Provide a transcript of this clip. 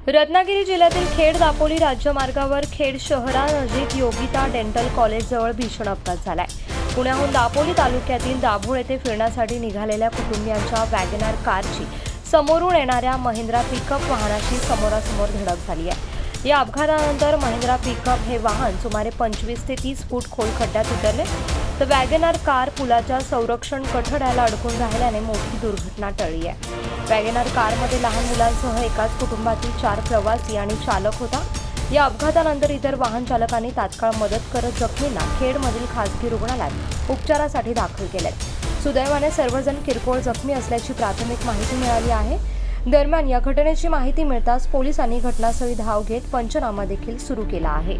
रत्नागिरी जिल्ह्यातील खेड दापोली राज्यमार्गावर खेड शहरानजीक योगिता डेंटल कॉलेजजवळ भीषण अपघात झालाय। पुण्याहून दापोली तालुक्यातील दाभोळ येथे फिरण्यासाठी निघालेल्या कुटुंबियांच्या वॅगनार कारची समोरून येणाऱ्या महिंद्रा पिकअप वाहनाशी समोरासमोर धडक झाली आहे। या अपघातानंतर महिंद्रा पिकअप हे वाहन सुमारे 25 ते 30 फूट खोल खड्ड्यात उतरले, तर वॅगनार कार पुलाच्या संरक्षण कठड्याला अडकून राहिल्याने मोठी दुर्घटना टळली आहे। वॅगनार कारमध्ये लहान मुलांसह एकाच कुटुंबातील 4 प्रवासी आणि चालक होता। या अपघातानंतर इतर वाहन चालकांनी तात्काळ मदत करत जखमींना खेडमधील खासगी रुग्णालयात उपचारासाठी दाखल केले। सुदैवाने सर्वजण किरकोळ जखमी असल्याची प्राथमिक माहिती मिळाली आहे। दरम्यान या घटनेची माहिती मिळताच पोलिसांनी घटनास्थळी धाव घेत पंचनामा देखील सुरू केला आहे।